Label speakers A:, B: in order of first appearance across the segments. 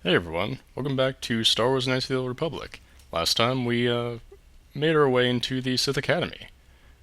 A: Hey everyone, welcome back to Star Wars Knights of the Old Republic. Last time we made our way into the Sith Academy.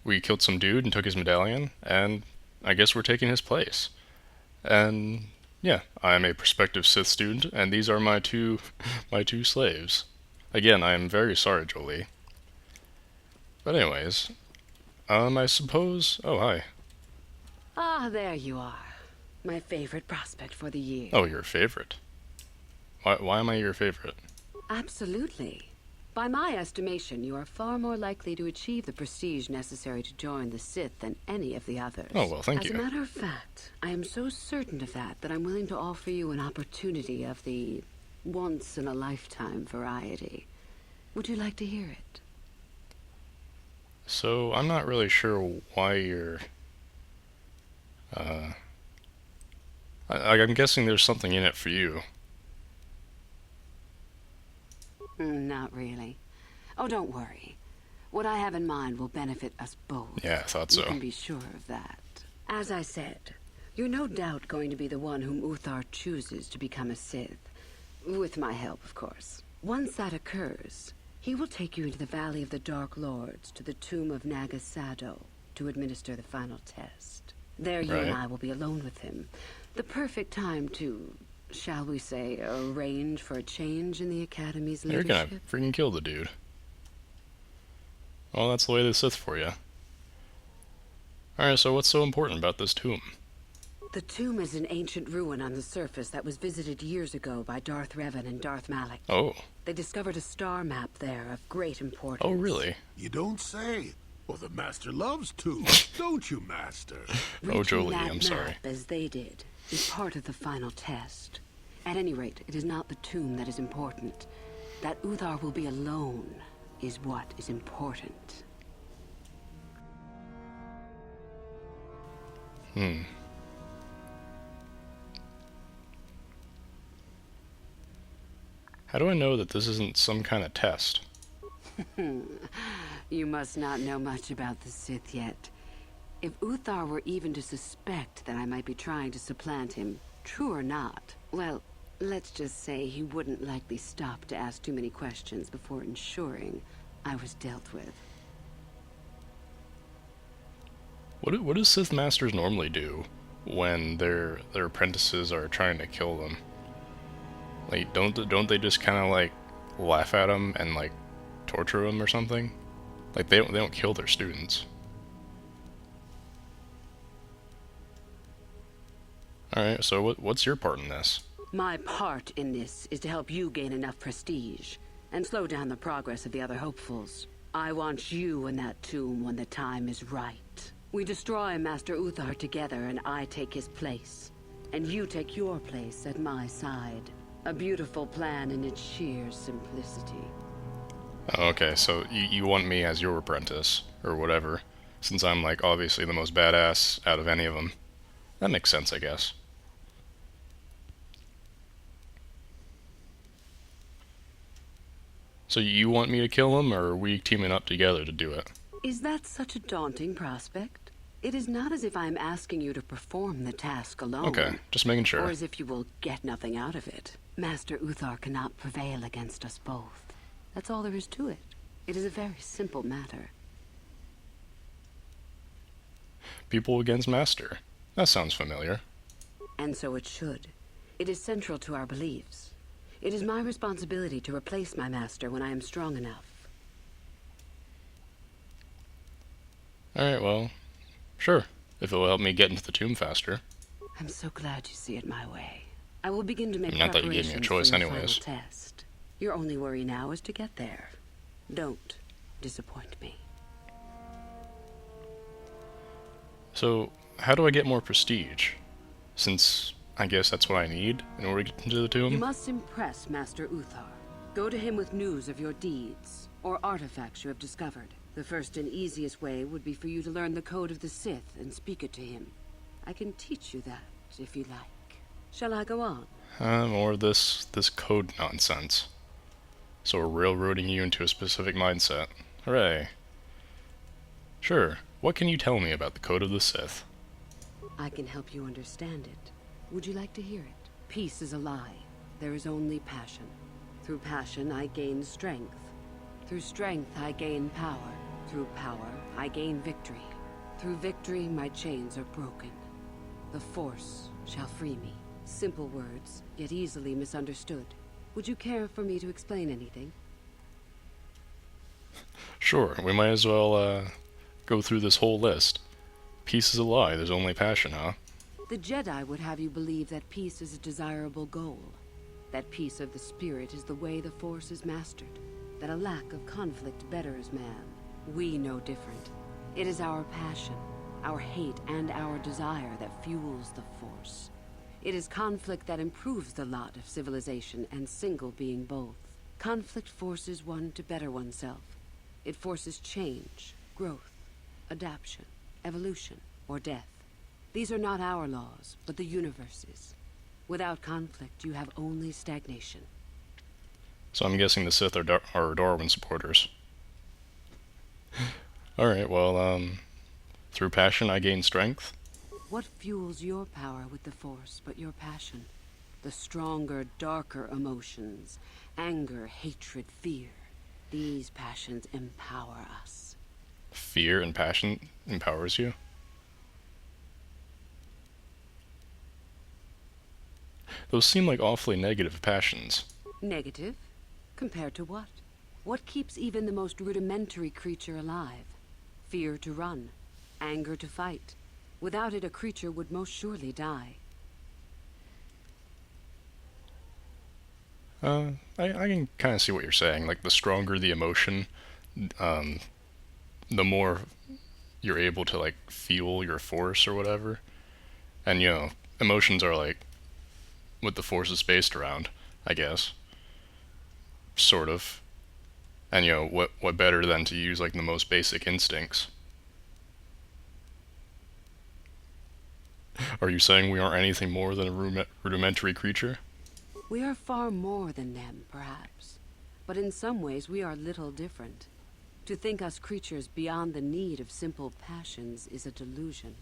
A: We killed some dude and took his medallion, and I guess we're taking his place. And yeah, I am a prospective Sith student, and these are my two my two slaves. Again, I am very sorry, Jolie. But anyways, I suppose. Oh hi.
B: Ah, there you are. My favorite prospect for the year.
A: Oh, your favorite. Why am I your favorite?
B: Absolutely. By my estimation, you are far more likely to achieve the prestige necessary to join the Sith than any of the
A: Oh
B: others.
A: well, thank
B: As a
A: you.
B: matter of fact, I am so certain of that I'm willing to offer you an opportunity of the once-in-a-lifetime variety. Would you like to hear it?
A: So I'm not really sure why you're. Uh, I'm guessing there's something in it for you.
B: Not really. Oh, don't worry. What I have in mind will benefit us both.
A: Yeah, I thought
B: You
A: so.
B: can be sure of that. As I said, you're no doubt going to be the one whom Uthar chooses to become a Sith. With my help, of course. Once that occurs, he will take you into the Valley of the Dark Lords to the tomb of Nagasado to administer the final test. There you and
A: Right.
B: I will be alone with him. The perfect time to, shall we say, arrange for a change in the Academy's
A: You're gonna
B: leadership.
A: freaking kill the dude. Well, that's the way they Sith for you. Alright, so what's so important about this tomb?
B: The tomb is an ancient ruin on the surface that was visited years ago by Darth Revan and Darth Malak.
A: Oh.
B: They discovered a star map there of great importance.
A: Oh, really?
C: You don't say. Well, the Master loves to, don't you, Master?
A: Oh,
B: Reaching
A: Jolie,
B: that
A: I'm
B: map,
A: sorry.
B: as they did, is part of the final test. At any rate, it is not the tomb that is important. That Uthar will be alone is what is important.
A: Hmm. How do I know that this isn't some kind of test?
B: You must not know much about the Sith yet. If Uthar were even to suspect that I might be trying to supplant him, true or not, well, let's just say he wouldn't likely stop to ask too many questions before ensuring I was dealt with.
A: What do Sith Masters normally do when their apprentices are trying to kill them? Like, don't they just kind of like laugh at them and like torture them or something? Like they don't kill their students. All right, so what's your part in this?
B: My part in this is to help you gain enough prestige and slow down the progress of the other hopefuls. I want you in that tomb when the time is right. We destroy Master Uthar together and I take his place. And you take your place at my side. A beautiful plan in its sheer simplicity.
A: Oh, okay, so you want me as your apprentice or whatever, since I'm like obviously the most badass out of any of them. That makes sense, I guess. So you want me to kill him, or are we teaming up together to do it?
B: Is that such a daunting prospect? It is not as if I am asking you to perform the task alone.
A: Okay, just making
B: Or
A: sure.
B: as if you will get nothing out of it. Master Uthar cannot prevail against us both. That's all there is to it. It is a very simple matter.
A: People against Master. That sounds familiar.
B: And so it should. It is central to our beliefs. It is my responsibility to replace my master when I am strong enough.
A: Alright, well, sure. If it will help me get into the tomb faster.
B: I'm so glad you see it my way. I will begin to make
A: Not that you gave me a
B: preparations
A: choice
B: for your
A: anyways.
B: final test. Your only worry now is to get there. Don't disappoint me.
A: So, how do I get more prestige? Since I guess that's what I need in order to get into the
B: You
A: tomb?
B: must impress Master Uthar. Go to him with news of your deeds, or artifacts you have discovered. The first and easiest way would be for you to learn the code of the Sith and speak it to him. I can teach you that, if you like. Shall I go on?
A: Or this code nonsense. So we're railroading you into a specific mindset. Hooray. Sure, what can you tell me about the code of the Sith?
B: I can help you understand it. Would you like to hear it? Peace is a lie. there is only passion. Through passion, I gain strength. Through strength, I gain power. Through power, I gain victory. Through victory, my chains are broken. The Force shall free me. Simple words, yet easily misunderstood. Would you care for me to explain anything?
A: Sure, we might as well, go through this whole list. Peace is a lie, there's only passion, huh?
B: The Jedi would have you believe that peace is a desirable goal. That peace of the spirit is the way the Force is mastered. That a lack of conflict betters man. We know different. It is our passion, our hate, and our desire that fuels the Force. It is conflict that improves the lot of civilization and single being both. Conflict forces one to better oneself. It forces change, growth, adaptation, evolution, or death. These are not our laws, but the universe's. Without conflict, you have only stagnation.
A: So I'm guessing the Sith are Darwin supporters. Alright, well, through passion I gain strength.
B: What fuels your power with the Force but your passion? The stronger, darker emotions. Anger, hatred, fear. These passions empower us.
A: Fear and passion empowers you? Those seem like awfully negative passions.
B: Negative? Compared to what? What keeps even the most rudimentary creature alive? Fear to run. Anger to fight. Without it, a creature would most surely die.
A: I can kind of see what you're saying. Like, the stronger the emotion, the more you're able to, like, fuel your force or whatever. And, emotions are, like, what the force is based around, I guess. Sort of. And, what better than to use, like, the most basic instincts? Are you saying we aren't anything more than a rudimentary creature?
B: We are far more than them, perhaps. But in some ways, we are little different. To think us creatures beyond the need of simple passions is a delusion.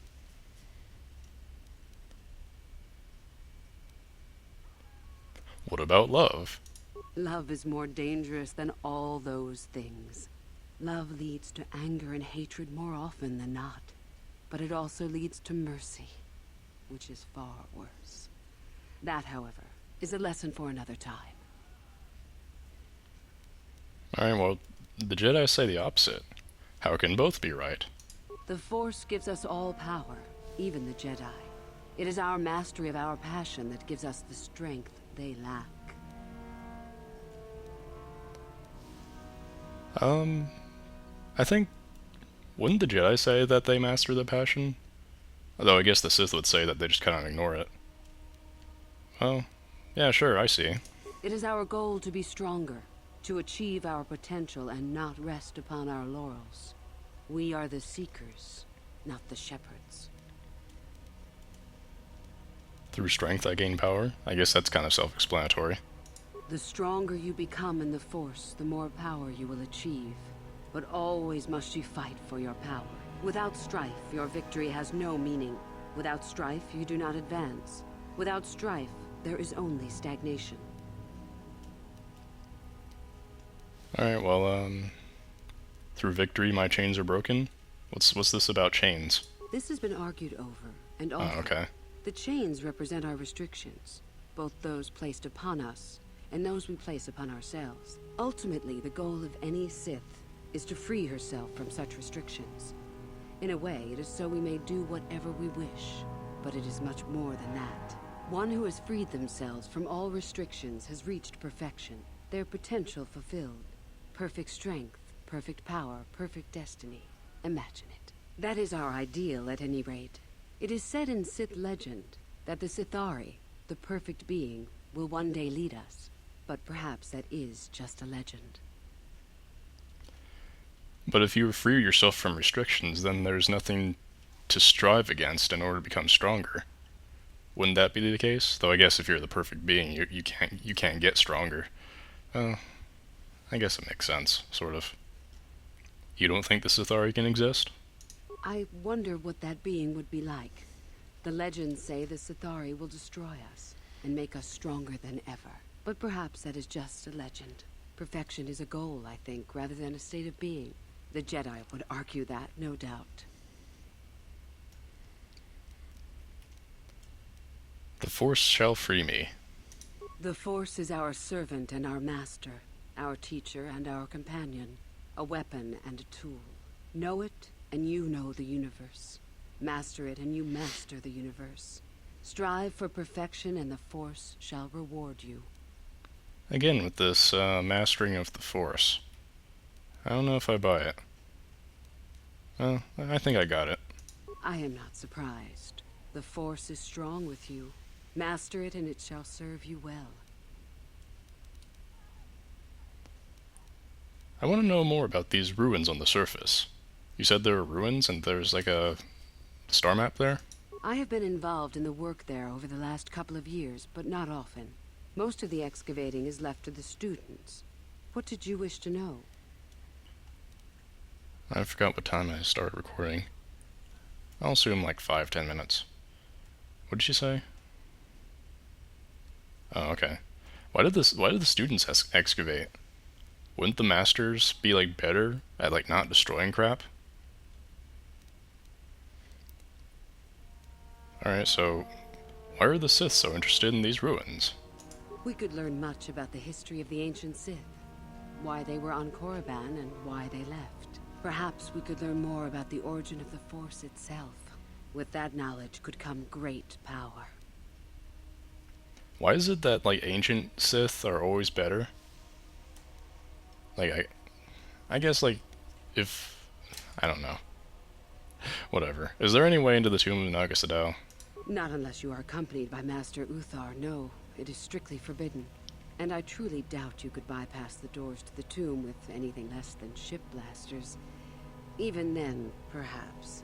A: What about love?
B: Love is more dangerous than all those things. Love leads to anger and hatred more often than not. But it also leads to mercy, which is far worse. That, however, is a lesson for another time.
A: Alright, well, the Jedi say the opposite. How can both be right?
B: The Force gives us all power, even the Jedi. It is our mastery of our passion that gives us the strength they lack.
A: I think... Wouldn't the Jedi say that they master the passion? Although I guess the Sith would say that they just kind of ignore it. Well, yeah, sure, I see.
B: It is our goal to be stronger, to achieve our potential and not rest upon our laurels. We are the seekers, not the shepherds.
A: Through strength I gain power? I guess that's kind of self-explanatory.
B: The stronger you become in the Force, the more power you will achieve. But always must you fight for your power. Without strife, your victory has no meaning. Without strife, you do not advance. Without strife, there is only stagnation.
A: Alright, well, through victory my chains are broken? What's this about chains?
B: This has been argued over and
A: Oh,
B: often.
A: okay.
B: The chains represent our restrictions, both those placed upon us and those we place upon ourselves. Ultimately, the goal of any Sith is to free herself from such restrictions. In a way, it is so we may do whatever we wish, but it is much more than that. One who has freed themselves from all restrictions has reached perfection, their potential fulfilled. Perfect strength, perfect power, perfect destiny. Imagine it. That is our ideal, at any rate. It is said in Sith legend that the Sithari, the perfect being, will one day lead us. But perhaps that is just a legend.
A: But if you free yourself from restrictions, then there's nothing to strive against in order to become stronger. Wouldn't that be the case? Though I guess if you're the perfect being, you can't get stronger. I guess it makes sense, sort of. You don't think the Sithari can exist?
B: I wonder what that being would be like. The legends say the Sithari will destroy us and make us stronger than ever. But perhaps that is just a legend. Perfection is a goal, I think, rather than a state of being. The Jedi would argue that, no doubt.
A: The Force shall free me.
B: The Force is our servant and our master, our teacher and our companion, a weapon and a tool. Know it, and you know the universe. Master it, and you master the universe. Strive for perfection, and the Force shall reward you.
A: Again, with this mastering of the Force. I don't know if I buy it. Well, I think I got it.
B: I am not surprised. The Force is strong with you. Master it, and it shall serve you well.
A: I want to know more about these ruins on the surface. You said there are ruins and there's like a star map there?
B: I have been involved in the work there over the last couple of years, but not often. Most of the excavating is left to the students. What did you wish to know?
A: I forgot what time I started recording. I'll assume like 5-10 minutes. What did she say? Oh, okay. Why did the students excavate? Wouldn't the masters be like better at like not destroying crap? Alright, so why are the Sith so interested in these ruins?
B: We could learn much about the history of the ancient Sith, why they were on Korriban and why they left. Perhaps we could learn more about the origin of the Force itself. With that knowledge could come great power.
A: Why is it that like ancient Sith are always better? Like I guess like if I don't know. Whatever. Is there any way into the tomb of Naga Sadow?
B: Not unless you are accompanied by Master Uthar, no. It is strictly forbidden. And I truly doubt you could bypass the doors to the tomb with anything less than ship blasters. Even then, perhaps.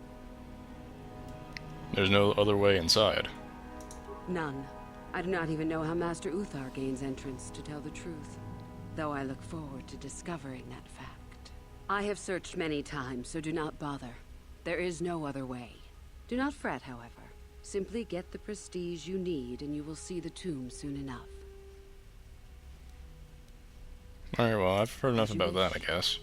A: There's no other way inside.
B: None. I do not even know how Master Uthar gains entrance, to tell the truth. Though I look forward to discovering that fact. I have searched many times, so do not bother. There is no other way. Do not fret, however. Simply get the prestige you need, and you will see the tomb soon enough.
A: Alright, well, I've heard enough
B: As you
A: about that, I
B: wish.
A: guess.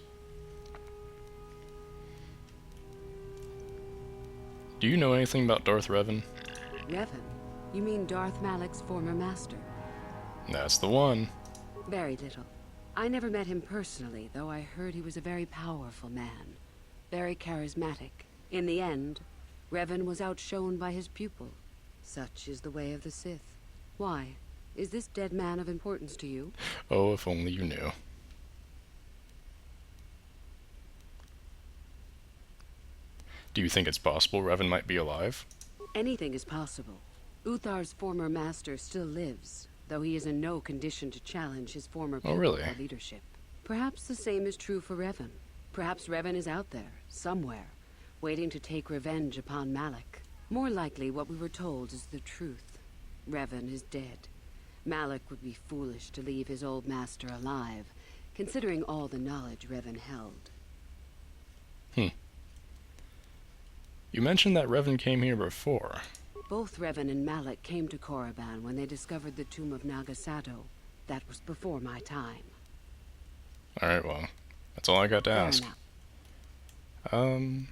A: Do you know anything about Darth Revan?
B: Revan? You mean Darth Malak's former master?
A: That's the one.
B: Very little. I never met him personally, though I heard he was a very powerful man. Very charismatic. In the end, Revan was outshone by his pupil. Such is the way of the Sith. Why? Is this dead man of importance to you?
A: Oh, if only you knew. Do you think it's possible Revan might be alive?
B: Anything is possible. Uthar's former master still lives, though he is in no condition to challenge his former pupil
A: really?
B: for leadership. Perhaps the same is true for Revan. Perhaps Revan is out there, somewhere, waiting to take revenge upon Malak. More likely, what we were told is the truth. Revan is dead. Malak would be foolish to leave his old master alive, considering all the knowledge Revan held.
A: You mentioned that Revan came here before.
B: Both Revan and Malak came to Korriban when they discovered the tomb of Naga Sadow. That was before my time.
A: Alright, well, that's all I got to
B: Fair
A: ask.
B: enough.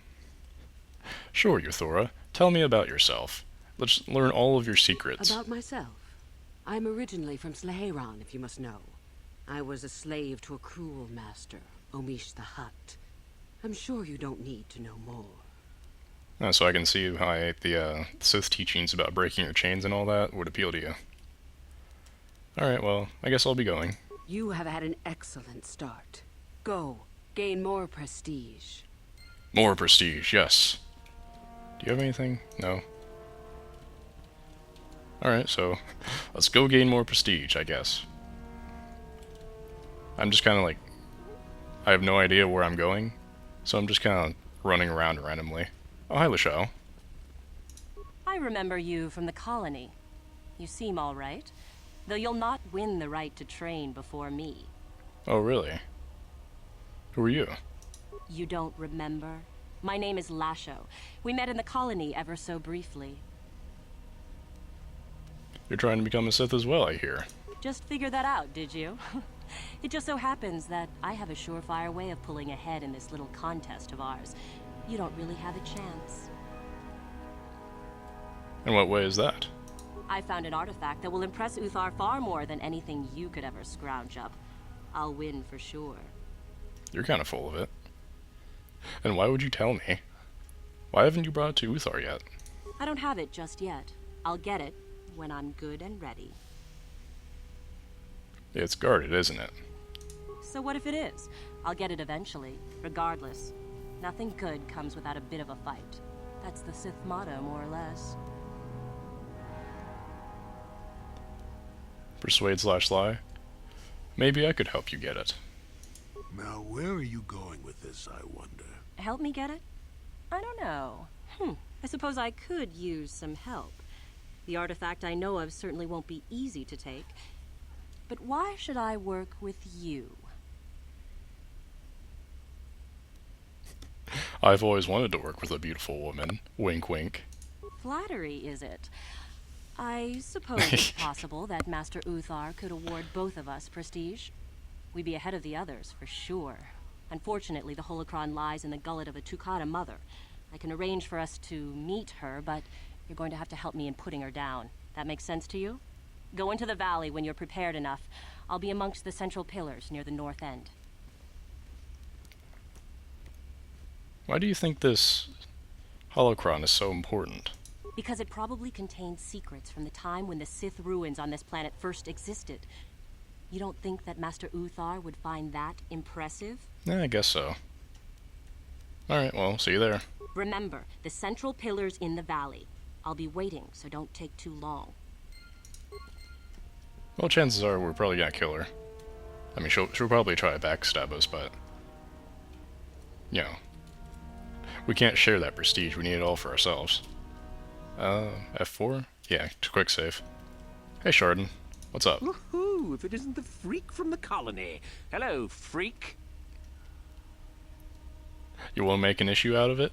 A: Sure, Euthora. Tell me about yourself. Let's learn all of your secrets.
B: About myself. I'm originally from Sleheyron, if you must know. I was a slave to a cruel master, Omish the Hutt. I'm sure you don't need to know more.
A: So I can see how the Sith teachings about breaking your chains and all that would appeal to you. Alright, well, I guess I'll be going.
B: You have had an excellent start. Go, gain more prestige.
A: More prestige, yes. Do you have anything? No? Alright, so let's go gain more prestige, I guess. I'm just kind of like, I have no idea where I'm going, so I'm just kind of running around randomly. Oh, hi, Lashao.
D: I remember you from the colony. You seem all right, though you'll not win the right to train before me.
A: Oh, really? Who are you?
D: You don't remember? My name is Lasho. We met in the colony ever so briefly.
A: You're trying to become a Sith as well, I hear.
D: Just figure that out, did you? It just so happens that I have a surefire way of pulling ahead in this little contest of ours. You don't really have a chance.
A: In what way is that?
D: I found an artifact that will impress Uthar far more than anything you could ever scrounge up. I'll win for sure.
A: You're kind of full of it. And why would you tell me? Why haven't you brought it to Uthar yet?
D: I don't have it just yet. I'll get it when I'm good and ready.
A: It's guarded, isn't it?
D: So what if it is? I'll get it eventually, regardless. Nothing good comes without a bit of a fight. That's the Sith motto, more or less.
A: Persuade/lie? Maybe I could help you get it.
C: Now, where are you going with this, I wonder?
D: Help me get it? I don't know. I suppose I could use some help. The artifact I know of certainly won't be easy to take. But why should I work with you?
A: I've always wanted to work with a beautiful woman. Wink, wink.
D: Flattery, is it? I suppose it's possible that Master Uthar could award both of us prestige. We'd be ahead of the others, for sure. Unfortunately, the holocron lies in the gullet of a Tukata mother. I can arrange for us to meet her, but you're going to have to help me in putting her down. That makes sense to you? Go into the valley when you're prepared enough. I'll be amongst the central pillars near the north end.
A: Why do you think this holocron is so important?
D: Because it probably contains secrets from the time when the Sith ruins on this planet first existed. You don't think that Master Uthar would find that impressive?
A: I guess so. Alright, well, see you there.
D: Remember, the central pillar's in the valley. I'll be waiting, so don't take too long.
A: Well, chances are we're probably gonna kill her. I mean, she'll probably try to backstab us, but... You know. We can't share that prestige, we need it all for ourselves. F4? Yeah, quick save. Hey, Chardon. What's up?
E: Woohoo! If it isn't the freak from the colony. Hello, freak.
A: You won't make an issue out of it?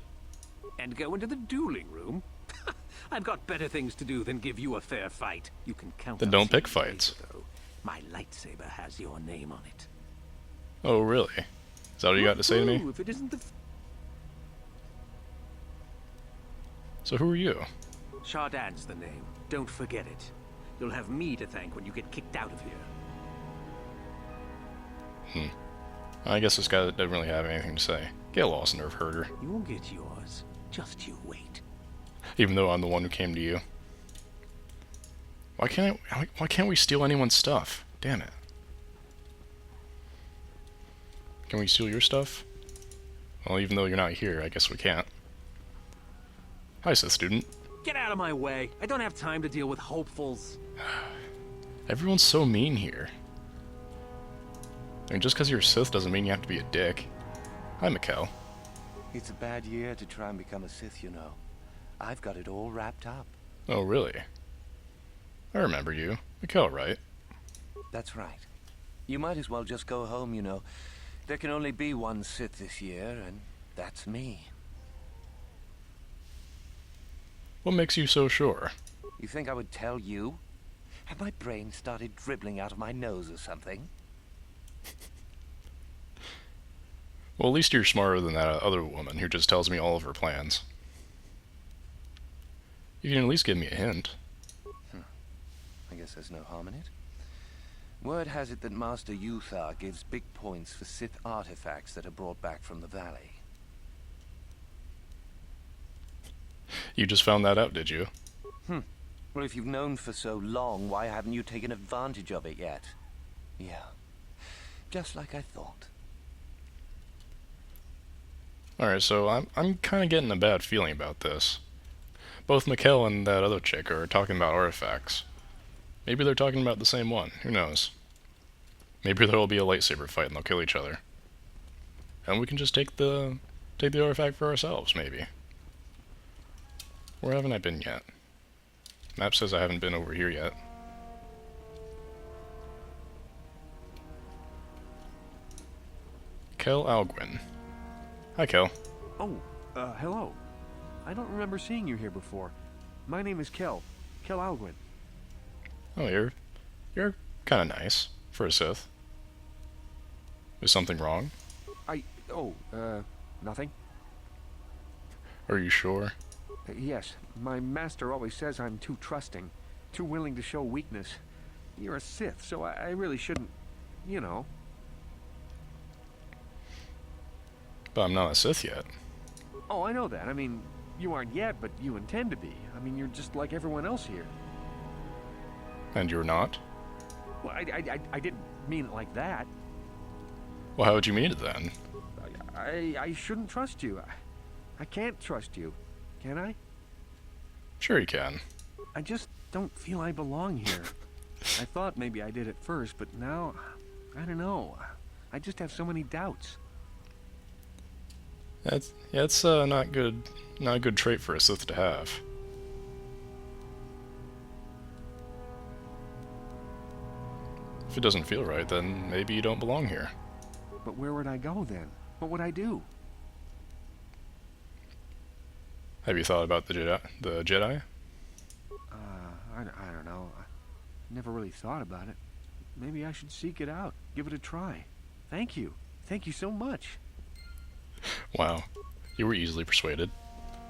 E: And go into the dueling room? I've got better things to do than give you a fair fight. You can count
A: Then
E: on
A: don't
E: seeing
A: pick
E: me later,
A: fights.
E: though. My lightsaber has your name on it.
A: Oh, really? Is that what you got to say to me?
E: Woohoo! If it isn't the
A: So who are you?
E: Chardon's the name. Don't forget it. You'll have me to thank when you get kicked out of here.
A: I guess this guy doesn't really have anything to say. Get lost, nerve herder.
E: You won't get yours. Just you wait.
A: Even though I'm the one who came to you. Why can't we steal anyone's stuff? Damn it. Can we steal your stuff? Well, even though you're not here, I guess we can't. Hi, Sith student.
E: Get out of my way. I don't have time to deal with hopefuls.
A: Everyone's so mean here. I mean, just because you're a Sith doesn't mean you have to be a dick. Hi, Mikkel.
F: It's a bad year to try and become a Sith, you know. I've got it all wrapped up.
A: Oh, really? I remember you. Mikkel, right?
F: That's right. You might as well just go home, you know. There can only be one Sith this year, and that's me.
A: What makes you so sure?
F: You think I would tell you? Have my brain started dribbling out of my nose or something?
A: Well, at least you're smarter than that other woman who just tells me all of her plans. You can at least give me a hint.
F: I guess there's no harm in it. Word has it that Master Uthar gives big points for Sith artifacts that are brought back from the valley.
A: You just found that out, did you?
F: Well, if you've known for so long, why haven't you taken advantage of it yet? Yeah, just like I thought.
A: Alright, so I'm kind of getting a bad feeling about this. Both Mikkel and that other chick are talking about artifacts. Maybe they're talking about the same one, who knows. Maybe there'll be a lightsaber fight and they'll kill each other. And we can just take the artifact for ourselves, maybe. Where haven't I been yet? Map says I haven't been over here yet. Kel Alguin. Hi, Kel.
G: Oh, hello. I don't remember seeing you here before. My name is Kel Alguin.
A: Oh, you're Kind of nice for a Sith. Is something wrong?
G: Nothing?
A: Are you sure?
G: Yes, my master always says I'm too trusting, too willing to show weakness. You're a Sith, so I really shouldn't, you know.
A: But I'm not a Sith yet.
G: Oh, I know that. I mean, you aren't yet, but you intend to be. I mean, you're just like everyone else here.
A: And you're not?
G: Well, I didn't mean it like that.
A: Well, how would you mean it then?
G: I shouldn't trust you. I can't trust you. Can I?
A: Sure you can.
G: I just don't feel I belong here. I thought maybe I did at first, but now, I don't know. I just have so many doubts.
A: That's not a good trait for a Sith to have. If it doesn't feel right, then maybe you don't belong here.
G: But where would I go then? What would I do?
A: Have you thought about the Jedi?
G: I don't know. I never really thought about it. Maybe I should seek it out. Give it a try. Thank you. Thank you so much.
A: Wow, you were easily persuaded.